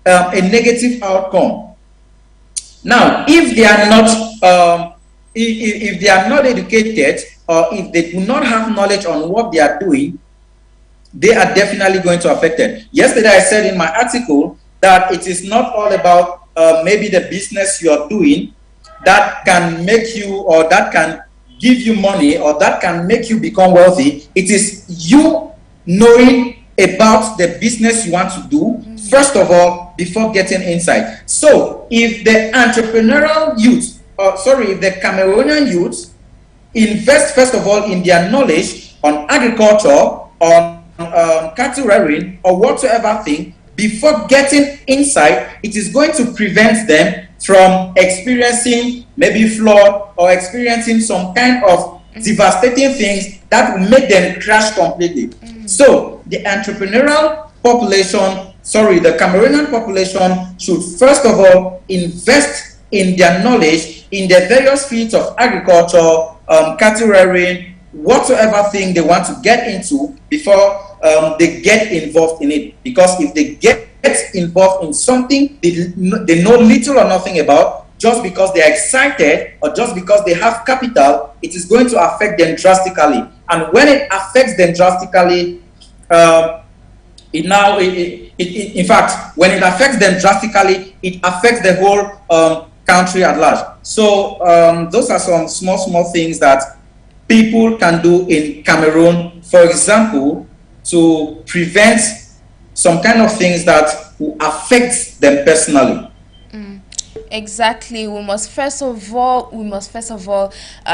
a negative outcome. Now, if they are not, if they are not educated, or if they do not have knowledge on what they are doing, they are definitely going to affect it. Yesterday, I said in my article that it is not all about maybe the business you are doing that can make you, or that can give you money, or that can make you become wealthy. It is you knowing about the business you want to do, first of all, before getting insight. So if the entrepreneurial youth, if the Cameroonian youth invest first of all in their knowledge on agriculture, on cattle rearing, or whatsoever thing, before getting insight, it is going to prevent them from experiencing maybe flood, or experiencing some kind of devastating things that will make them crash completely. So the entrepreneurial population, the Cameroonian population should first of all invest in their knowledge in the various fields of agriculture, cattle rearing, whatsoever thing they want to get into before they get involved in it. Because if they get involved in something they know little or nothing about, just because they are excited or just because they have capital, it is going to affect them drastically. And when it affects them drastically, in fact, when it affects them drastically, it affects the whole country at large. So those are some small things that people can do in Cameroon, for example, to prevent some kind of things that will affect them personally. Exactly. We must first of all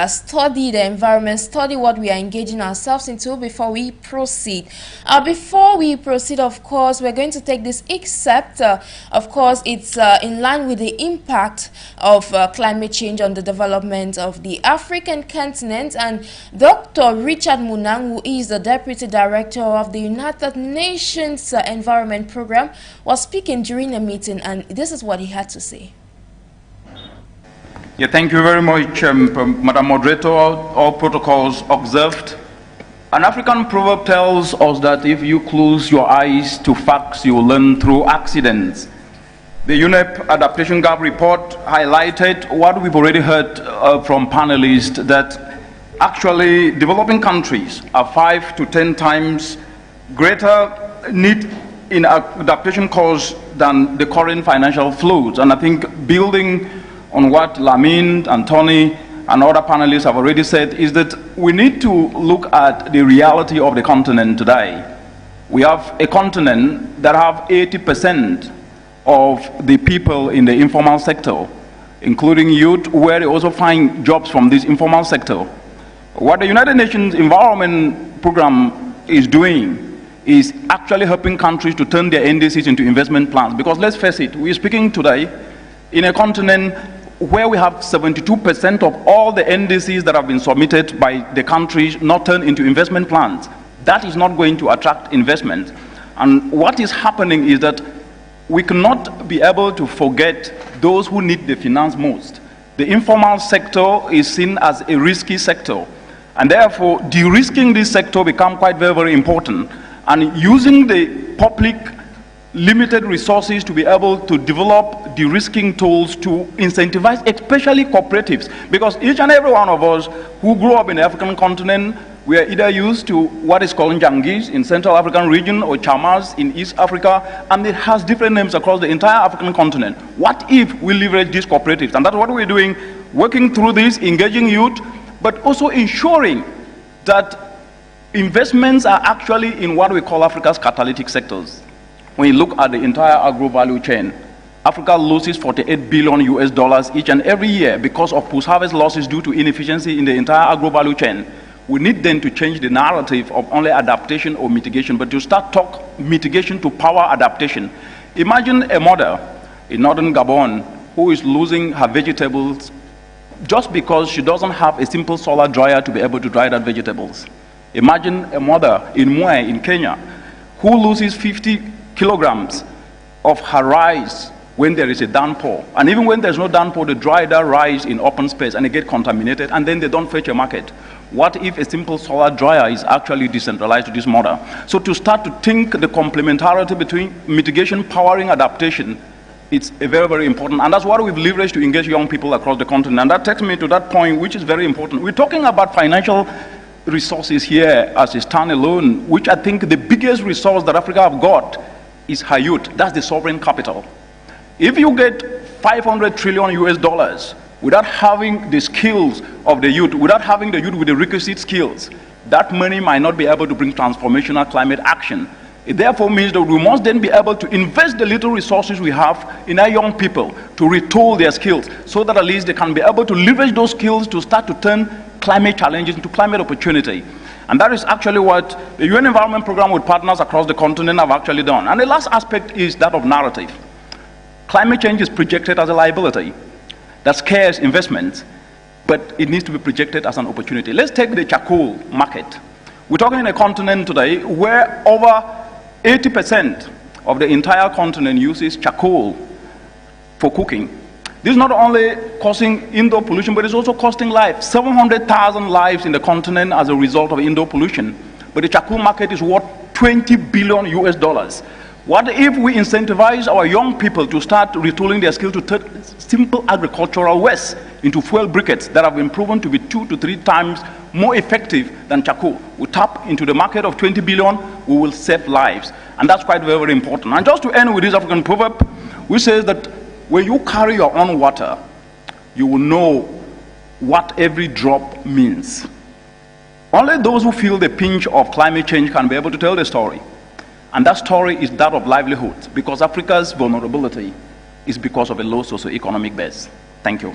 study the environment, study what we are engaging ourselves into before we proceed. Of course, we're going to take this except, of course, it's in line with the impact of climate change on the development of the African continent. And Dr. Richard Munang, who is the Deputy Director of the United Nations Environment Program, was speaking during a meeting, and this is what he had to say. Yeah, thank you very much, Madam Moderator. All protocols observed. An African proverb tells us that if you close your eyes to facts, you will learn through accidents. The UNEP Adaptation Gap report highlighted what we've already heard from panelists, that actually developing countries are 5 to 10 times greater need in adaptation costs than the current financial flows. And I think building on what Lamin and Tony and other panelists have already said is that we need to look at the reality of the continent today. We have a continent that have 80% of the people in the informal sector, including youth, where they also find jobs from this informal sector. What the United Nations Environment Program is doing is actually helping countries to turn their NDCs into investment plans. Because let's face it, we're speaking today in a continent where we have 72% of all the NDCs that have been submitted by the countries not turned into investment plans. That is not going to attract investment. And what is happening is that we cannot be able to forget those who need the finance most. The informal sector is seen as a risky sector, and therefore de-risking this sector becomes quite very, very important. And using the public limited resources to be able to develop de-risking tools to incentivize, especially cooperatives, because each and every one of us who grew up in the African continent, we are either used to what is called Njangis in Central African region or Chamas in East Africa, and it has different names across the entire African continent. What if we leverage these cooperatives? And that's what we're doing, working through this, engaging youth, but also ensuring that investments are actually in what we call Africa's catalytic sectors. When you look at the entire agro-value chain, Africa loses 48 billion US dollars each and every year because of post-harvest losses due to inefficiency in the entire agro-value chain. We need then to change the narrative of only adaptation or mitigation, but to start talk mitigation to power adaptation. Imagine a mother in northern Gabon who is losing her vegetables just because she doesn't have a simple solar dryer to be able to dry that vegetables. Imagine a mother in Mwe in Kenya who loses 50 kilograms of her rice when there is a downpour. And even when there's no downpour, they dry that rice in open space and they get contaminated, and then they don't fetch a market. What if a simple solar dryer is actually decentralized to this model? So to start to think the complementarity between mitigation, powering, adaptation, it's a very, very important. And that's what we've leveraged to engage young people across the continent. And that takes me to that point, which is very important. We're talking about financial resources here as a standalone, which I think the biggest resource that Africa have got is her youth. That's the sovereign capital. If you get 500 trillion US dollars without having the skills of the youth, without having the youth with the requisite skills, that money might not be able to bring transformational climate action. It therefore means that we must then be able to invest the little resources we have in our young people to retool their skills so that at least they can be able to leverage those skills to start to turn climate challenges into climate opportunity. And that is actually what the UN Environment Programme with partners across the continent have actually done. And the last aspect is that of narrative. Climate change is projected as a liability that scares investments, but it needs to be projected as an opportunity. Let's take the charcoal market. We're talking in a continent today where over 80% of the entire continent uses charcoal for cooking. This is not only causing indoor pollution, but it's also costing lives. 700,000 lives in the continent as a result of indoor pollution. But the charcoal market is worth 20 billion US dollars. What if we incentivize our young people to start retooling their skills to turn simple agricultural waste into fuel briquettes that have been proven to be 2 to 3 times more effective than charcoal? We tap into the market of 20 billion, we will save lives. And that's quite very, very important. And just to end with this African proverb, which says that when you carry your own water, you will know what every drop means. Only those who feel the pinch of climate change can be able to tell the story. And that story is that of livelihood, because Africa's vulnerability is because of a low socioeconomic base. Thank you.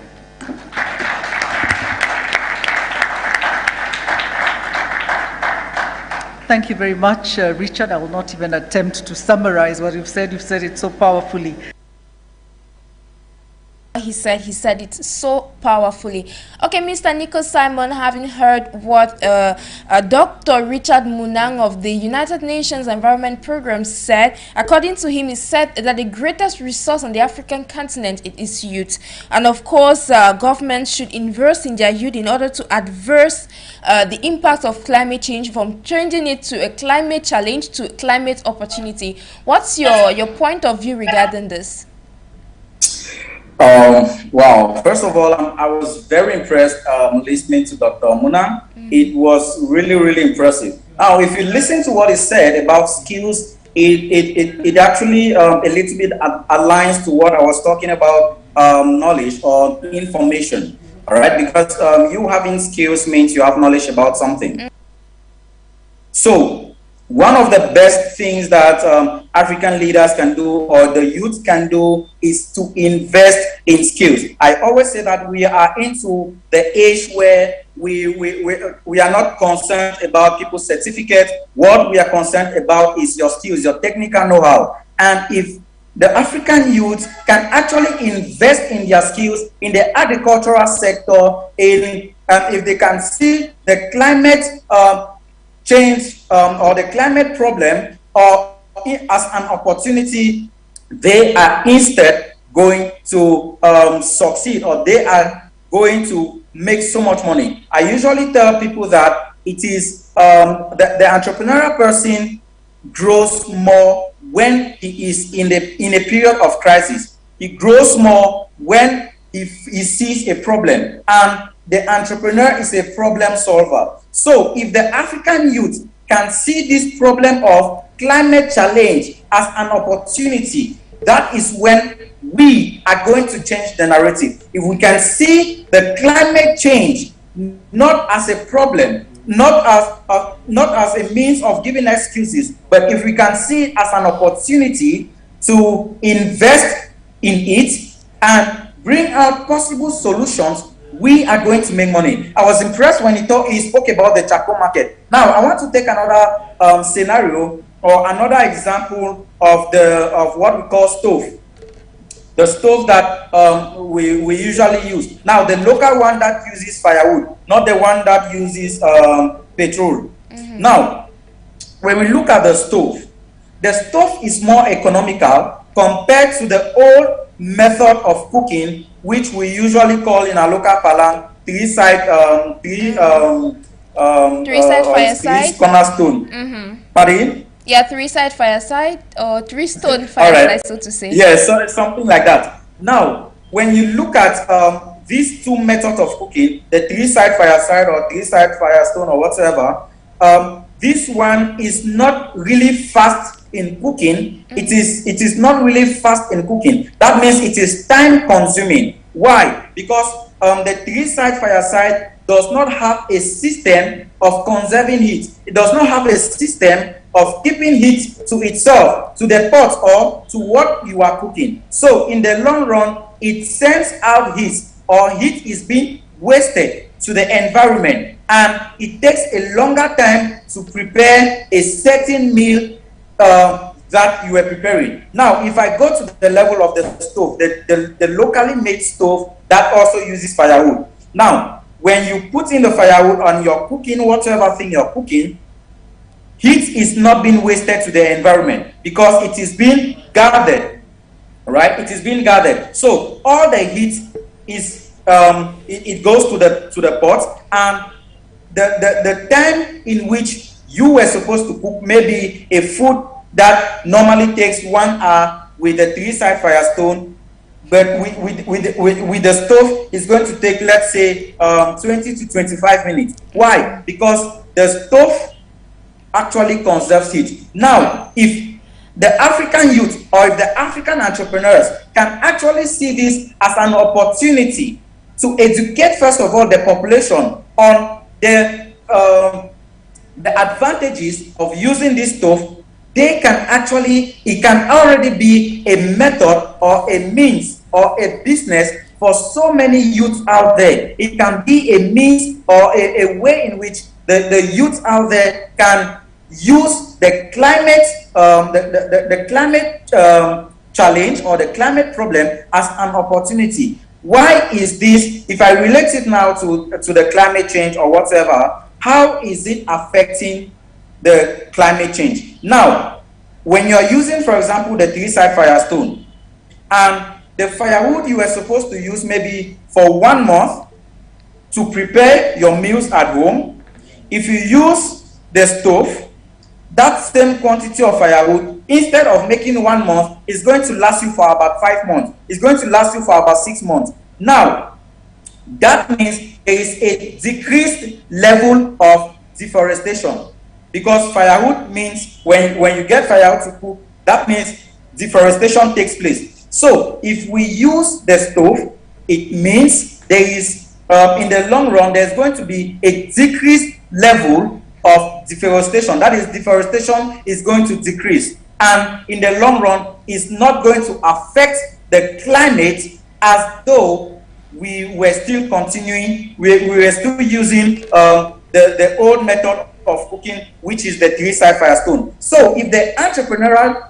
Thank you very much, Richard. I will not even attempt to summarize what you've said. You've said it so powerfully. He said it so powerfully. Okay, Mr. Nico Simon, having heard what Dr. Richard Munang of the United Nations Environment Programme said, according to him, he said that the greatest resource on the African continent is youth. And of course, governments should invest in their youth in order to adverse the impact of climate change, from changing it to a climate challenge to climate opportunity. What's your point of view regarding this? Wow. First of all, I was very impressed listening to Dr. Munang. It was really, really impressive. Now, if you listen to what he said about skills, it actually a little bit aligns to what I was talking about, knowledge or information. All right, because you having skills means you have knowledge about something. So one of the best things that African leaders can do, or the youth can do, is to invest in skills. I always say that we are into the age where we are not concerned about people's certificate. What we are concerned about is your skills, your technical know-how. And if the African youth can actually invest in their skills in the agricultural sector, if they can see the climate change or the climate problem or as an opportunity, they are instead going to succeed, or they are going to make so much money. I usually tell people that it is the entrepreneurial person grows more when he is in a period of crisis. He grows more when he sees a problem, and the entrepreneur is a problem solver. So if the African youth can see this problem of climate challenge as an opportunity, that is when we are going to change the narrative. If we can see the climate change not as a problem, not as a means of giving excuses, but if we can see it as an opportunity to invest in it and bring out possible solutions, we are going to make money. I was impressed when he spoke about the charcoal market. Now, I want to take another scenario or another example of what we call stove. The stove that we usually use. Now, the local one that uses firewood, not the one that uses petrol. Now, when we look at the stove is more economical compared to the old method of cooking, which we usually call in our local parlance Three-side his fireside. cornerstone. Pardon? Yeah, three-side fireside or three-stone fireside, so to say. Yes, so it's something like that. Now, when you look at these two methods of cooking, the three-side fireside or three-side firestone or whatever, this one is not really fast in cooking. It is not really fast in cooking. That means it is time consuming. Why? Because the three-side fireside does not have a system of conserving heat. It does not have a system of keeping heat to itself, to the pot or to what you are cooking. So in the long run, it sends out heat, or heat is being wasted to the environment, and it takes a longer time to prepare a certain meal that you are preparing. Now, if I go to the level of the stove, the locally made stove that also uses firewood. Now, when you put in the firewood on your cooking, whatever thing you're cooking, heat is not being wasted to the environment because it is being gathered, right? It is being gathered. So all the heat is it goes to the pot, and the time in which you were supposed to cook maybe a food that normally takes 1 hour with the three-side firestone, but with the stove is going to take, let's say, 20 to 25 minutes. Why? Because the stove actually conserves heat. Now, if the African youth or if the African entrepreneurs can actually see this as an opportunity to educate, first of all, the population on the advantages of using this stove, they can actually, it can already be a method or a means or a business for so many youth out there. It can be a means or a way in which the youth out there can use the climate, the climate challenge or the climate problem as an opportunity. Why is this? If I relate it now to the climate change or whatever, how is it affecting the climate change? Now, when you're using, for example, the three-side firestone, and the firewood you were supposed to use maybe for 1 month to prepare your meals at home, if you use the stove, that same quantity of firewood, instead of making 1 month, is going to last you for about 5 months. It's going to last you for about 6 months. Now, that means there is a decreased level of deforestation, because firewood means when you get firewood to cook, that means deforestation takes place. So if we use the stove, it means there is, in the long run, there's going to be a decreased level of deforestation. That is, deforestation is going to decrease, and in the long run, it's not going to affect the climate as though we were still continuing, we were still using the old method of cooking, which is the three-side firestone. So if the entrepreneurial,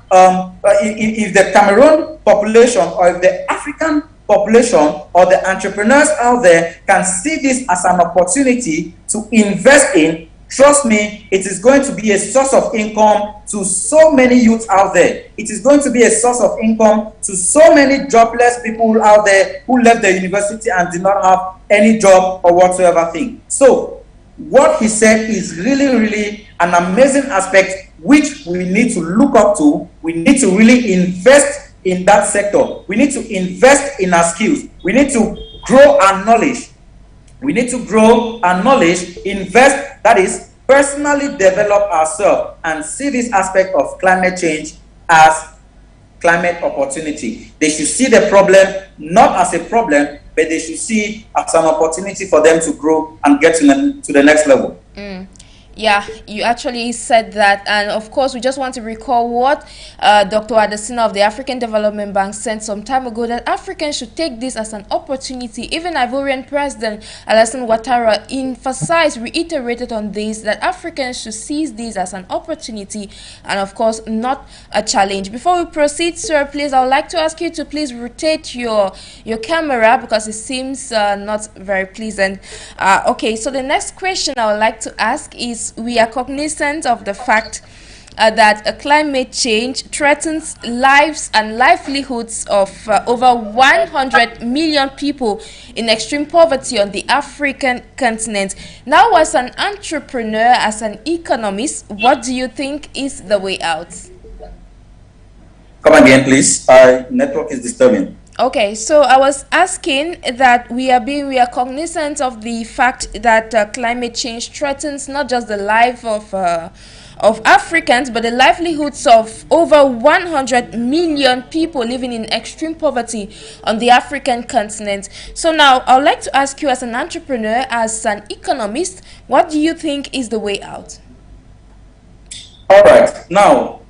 if the Cameroon population or if the African population or the entrepreneurs out there can see this as an opportunity to invest in, trust me, it is going to be a source of income to so many youths out there. It is going to be a source of income to so many jobless people out there who left the university and did not have any job or whatsoever thing. So what he said is really, really an amazing aspect which we need to look up to. We need to really invest in that sector. We need to invest in our skills. We need to grow our knowledge. We need to grow our knowledge, invest, that is, personally develop ourselves and see this aspect of climate change as climate opportunity. They should see the problem not as a problem, but they should see it as an opportunity for them to grow and get to the next level. Yeah, you actually said that, and of course we just want to recall what Dr. Adesina of the African Development Bank said some time ago, that Africans should take this as an opportunity. Even Ivorian President Alassane Ouattara emphasized, reiterated on this, that Africans should seize this as an opportunity and of course not a challenge. Before we proceed, sir, please, I would like to ask you to please rotate your camera because it seems not very pleasant. Okay, so the next question I would like to ask is, we are cognizant of the fact that climate change threatens lives and livelihoods of over 100 million people in extreme poverty on the African continent. Now, as an entrepreneur, as an economist, what do you think is the way out? Come again, please. Network is disturbing. Okay, so I was asking that we are cognizant of the fact that climate change threatens not just the life of Africans, but the livelihoods of over 100 million people living in extreme poverty on the African continent. So now, I would like to ask you, as an entrepreneur, as an economist, what do you think is the way out? All right. Now,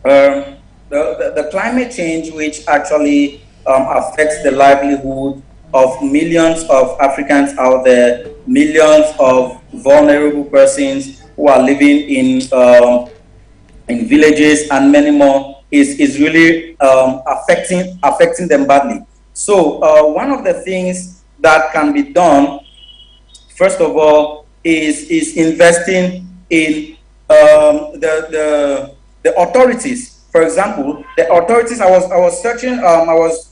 the climate change, which actually affects the livelihood of millions of Africans out there, millions of vulnerable persons who are living in villages and many more, is really affecting them badly. So one of the things that can be done, first of all, is investing in the authorities. For example, the authorities. I was searching. I was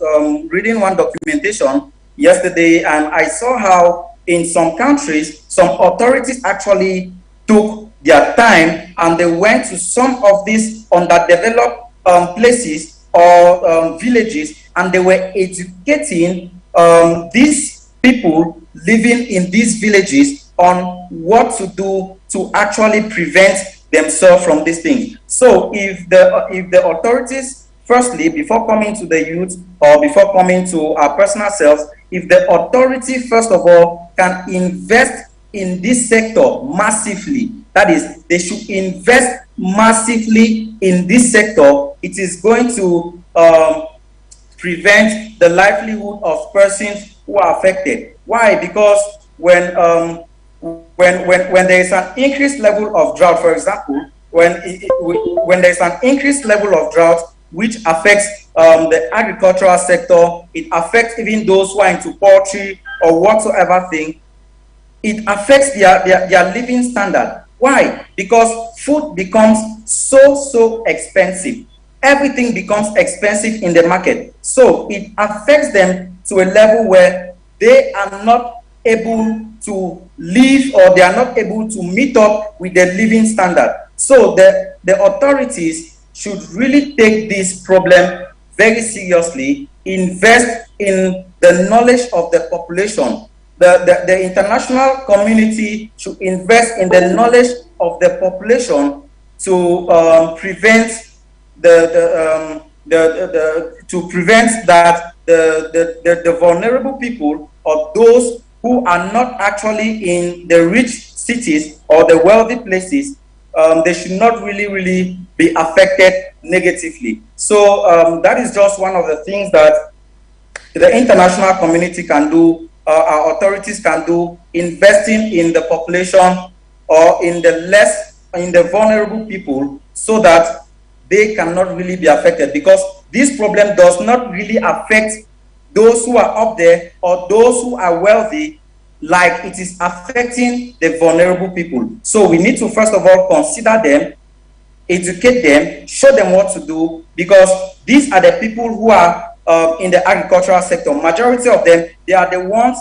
reading one documentation yesterday, and I saw how in some countries, some authorities actually took their time and they went to some of these underdeveloped places or villages, and they were educating these people living in these villages on what to do to actually prevent themselves from these things. So if the authorities, firstly, before coming to the youth or before coming to our personal selves, if the authority, first of all, can invest in this sector massively, that is, they should invest massively in this sector, it is going to prevent the livelihood of persons who are affected. Why? Because when there is an increased level of drought, for example, when there is an increased level of drought which affects the agricultural sector, it affects even those who are into poultry or whatsoever thing, it affects their living standard. Why? Because food becomes so expensive. Everything becomes expensive in the market. So it affects them to a level where they are not able to live, or they are not able to meet up with their living standard. So the authorities should really take this problem very seriously, invest in the knowledge of the population. The international community should invest in the knowledge of the population to prevent that the vulnerable people, or those who are not actually in the rich cities or the wealthy places, they should not really be affected negatively. So that is just one of the things that the international community can do, our authorities can do, investing in the population or in the vulnerable people, so that they cannot really be affected, because this problem does not really affect those who are up there or those who are wealthy like it is affecting the vulnerable people. So we need to first of all consider them, educate them, show them what to do, because these are the people who are in the agricultural sector. Majority of them, they are the ones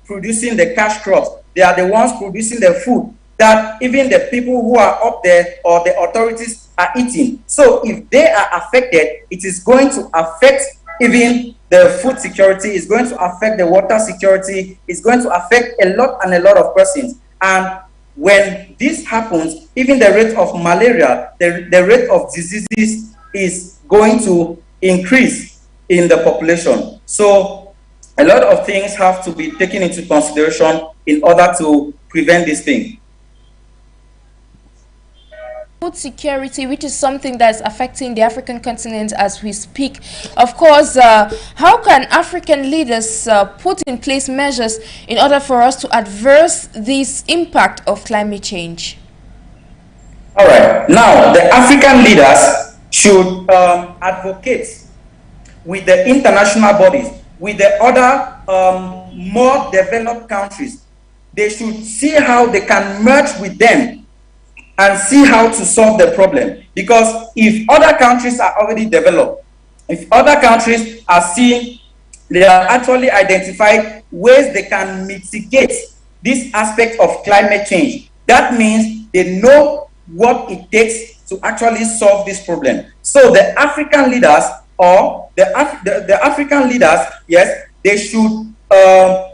producing the cash crops. They are the ones producing the food that even the people who are up there or the authorities are eating. So if they are affected, it is going to affect even the food security, is going to affect the water security, is going to affect a lot of persons. And when this happens, even the rate of malaria, the rate of diseases is going to increase in the population. So a lot of things have to be taken into consideration in order to prevent this thing. Food security, which is something that's affecting the African continent as we speak. Of course, how can African leaders put in place measures in order for us to adverse this impact of climate change? All right. Now, the African leaders should advocate with the international bodies, with the other more developed countries. They should see how they can merge with them and see how to solve the problem. Because if other countries are already developed, if other countries are seeing, they have actually identified ways they can mitigate this aspect of climate change. That means they know what it takes to actually solve this problem. So the African leaders, or the African leaders, yes, they should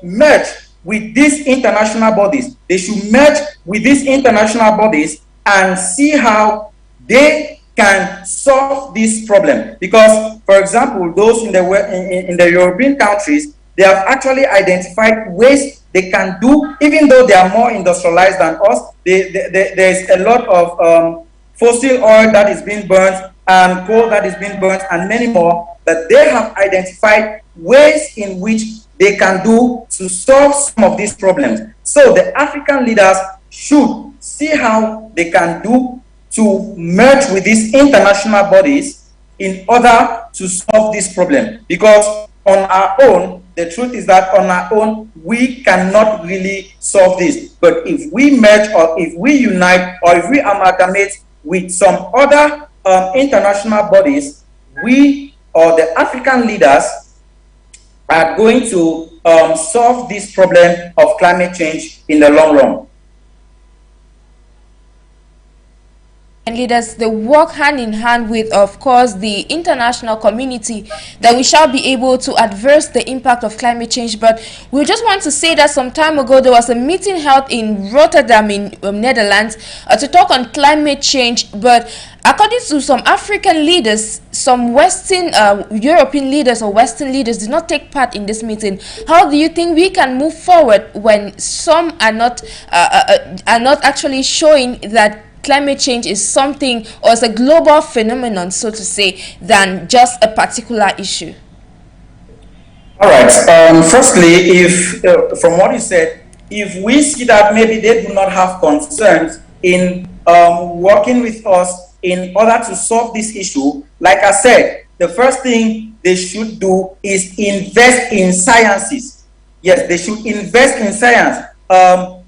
merge with these international bodies. They should merge with these international bodies and see how they can solve this problem. Because, for example, those in the European countries, they have actually identified ways they can do, even though they are more industrialized than us. There's a lot of fossil oil that is being burnt and coal that is being burnt and many more, but they have identified ways in which they can do to solve some of these problems. So the African leaders should see how they can do to merge with these international bodies in order to solve this problem. Because on our own, the truth is that on our own, we cannot really solve this. But if we merge, or if we unite, or if we amalgamate with some other international bodies, we, or the African leaders, are going to solve this problem of climate change in the long run. And leaders, they work hand in hand with, of course, the international community, that we shall be able to adverse the impact of climate change. But we just want to say that some time ago there was a meeting held in Rotterdam in Netherlands to talk on climate change. But according to some African leaders, some Western European leaders or Western leaders did not take part in this meeting. How do you think we can move forward when some are not actually showing that climate change is something, or is a global phenomenon, so to say, than just a particular issue? All right. Firstly, if from what you said, if we see that maybe they do not have concerns in working with us in order to solve this issue, like I said, the first thing they should do is invest in sciences. Yes, they should invest in science,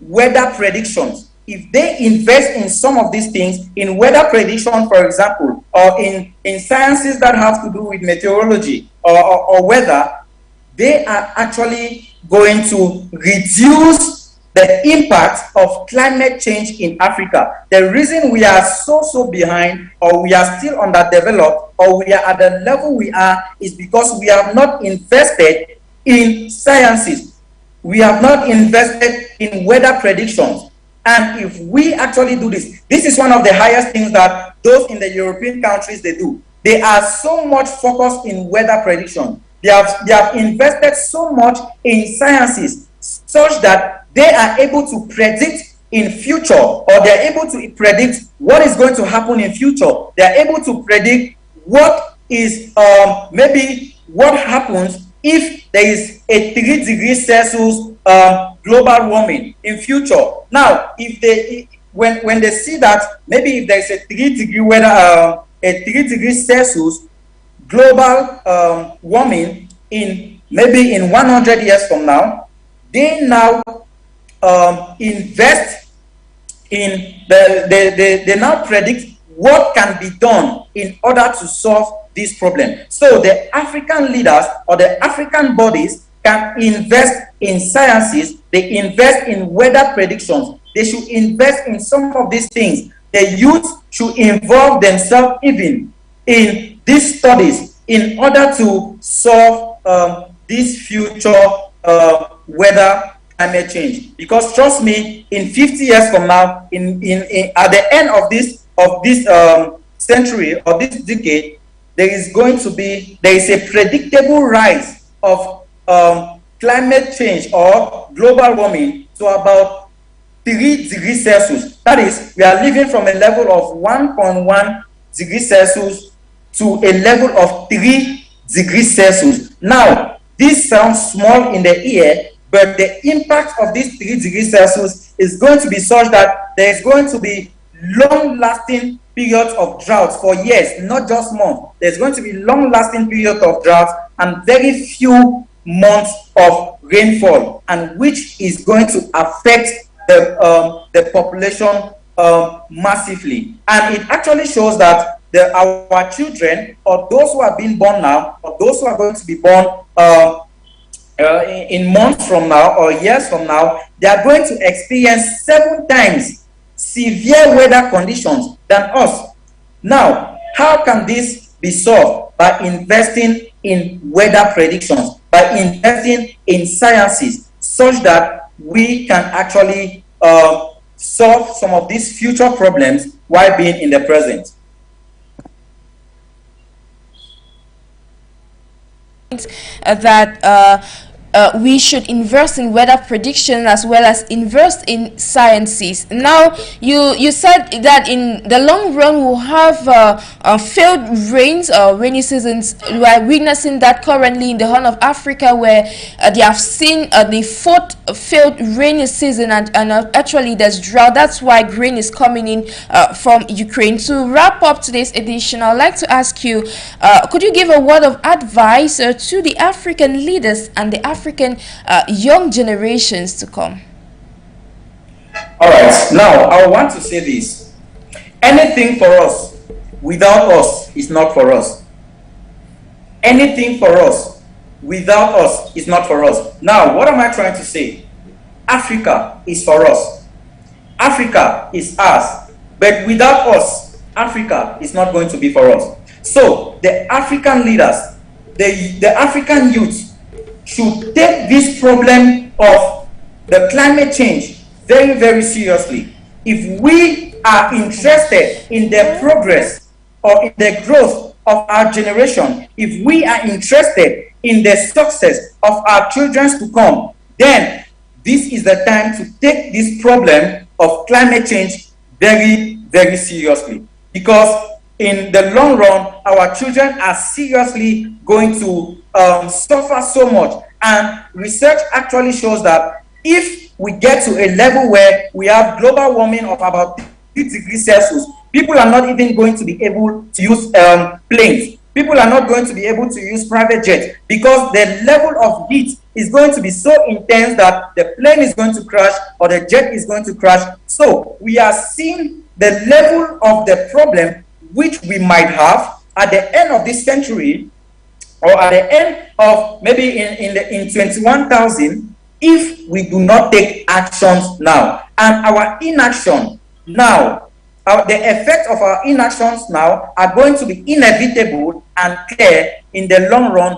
weather predictions. If they invest in some of these things, in weather prediction, for example, or in sciences that have to do with meteorology or weather, they are actually going to reduce the impact of climate change in Africa. The reason we are so behind, or we are still underdeveloped, or we are at the level we are, is because we have not invested in sciences. We have not invested in weather predictions. And if we actually do this, this is one of the highest things that those in the European countries, they do. They are so much focused in weather prediction. They have invested so much in sciences such that they are able to predict in future, or they are able to predict what is going to happen in future. They are able to predict what is maybe what happens if there is a 3 degrees Celsius global warming in future. Now, if they when they see that maybe if there is a 3 degree weather, a 3 degrees Celsius global warming in maybe in 100 years from now, they now invest in they now predict what can be done in order to solve this problem. So the African leaders or the African bodies can invest in sciences, they invest in weather predictions, they should invest in some of these things. The youth should involve themselves even in these studies in order to solve this future weather climate change. Because trust me, in 50 years from now, at the end of this century or this decade, there is a predictable rise of climate change or global warming to about 3 degrees Celsius. That is, we are living from a level of 1.1 degrees Celsius to a level of 3 degrees Celsius. Now, this sounds small in the ear, but the impact of this 3 degrees Celsius is going to be such that there is going to be long-lasting periods of droughts for years, not just months. There's going to be long-lasting periods of droughts and very few months of rainfall, and which is going to affect the population massively. And it actually shows that our children, or those who are being born now, or those who are going to be born in months from now or years from now, they are going to experience 7 times severe weather conditions than us. Now, how can this be solved? By investing in weather predictions, by investing in sciences, such that we can actually solve some of these future problems while being in the present. That we should invest in weather prediction as well as invest in sciences. Now, you said that in the long run we'll have failed rains or rainy seasons. We are witnessing that currently in the Horn of Africa, where they have seen the 4th failed rainy season, and actually there's drought. That's why grain is coming in from Ukraine. To wrap up today's edition, I'd like to ask you, could you give a word of advice to the African leaders and the African young generations to come? All right, now I want to say this. Anything for us without us is not for us. Anything for us without us is not for us. Now, what am I trying to say? Africa is for us. Africa is us. But without us, Africa is not going to be for us. So the African leaders, the African youth, should take this problem of the climate change very, very seriously. If we are interested in the progress or in the growth of our generation, if we are interested in the success of our children to come, then this is the time to take this problem of climate change very, very seriously. Because in the long run, our children are seriously going to suffer so much. And research actually shows that if we get to a level where we have global warming of about 3 degrees Celsius, people are not even going to be able to use planes. People are not going to be able to use private jets, because the level of heat is going to be so intense that the plane is going to crash or the jet is going to crash. So we are seeing the level of the problem which we might have at the end of this century, or at the end of maybe in 21,000, if we do not take actions now. And our inaction now, the effects of our inactions now are going to be inevitable and clear in the long run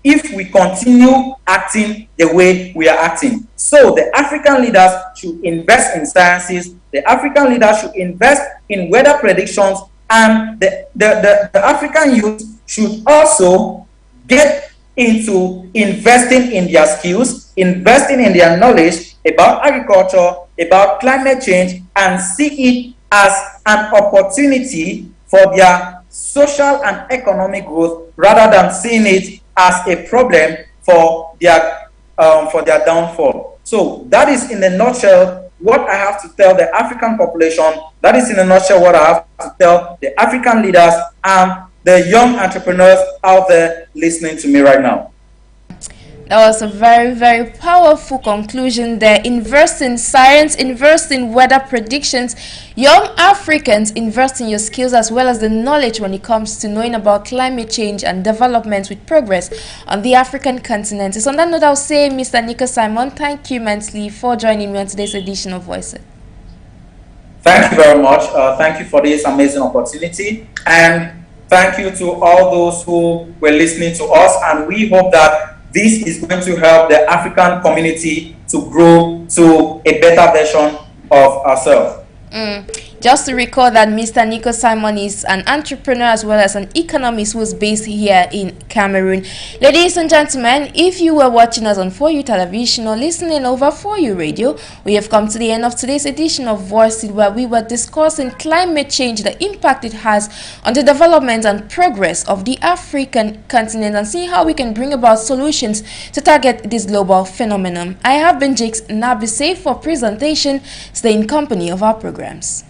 if we continue acting the way we are acting. So the African leaders should invest in sciences, the African leaders should invest in weather predictions, and the African youth should also get into investing in their skills, investing in their knowledge about agriculture, about climate change, and see it as an opportunity for their social and economic growth, rather than seeing it as a problem for their downfall. So that is in a nutshell what I have to tell the African population. That is in a nutshell what I have to tell the African leaders and the young entrepreneurs out there listening to me right now. That was a very, very powerful conclusion there. Invest in science, invest in weather predictions. Young Africans, invest in your skills as well as the knowledge when it comes to knowing about climate change and development with progress on the African continent. So on that note, I'll say, Mr. Nico Simon, thank you immensely for joining me on today's edition of Voices. Thank you very much. Thank you for this amazing opportunity. And thank you to all those who were listening to us. And we hope that this is going to help the African community to grow to a better version of ourselves. Just to recall that Mr. Nico Simon is an entrepreneur as well as an economist who's based here in Cameroon. Ladies and gentlemen, if you were watching us on 4U Television or listening over 4U Radio, we have come to the end of today's edition of Voices, where we were discussing climate change, the impact it has on the development and progress of the African continent, and seeing how we can bring about solutions to target this global phenomenon. I have been Jakes Nabise for presentation. Stay in company of our programs.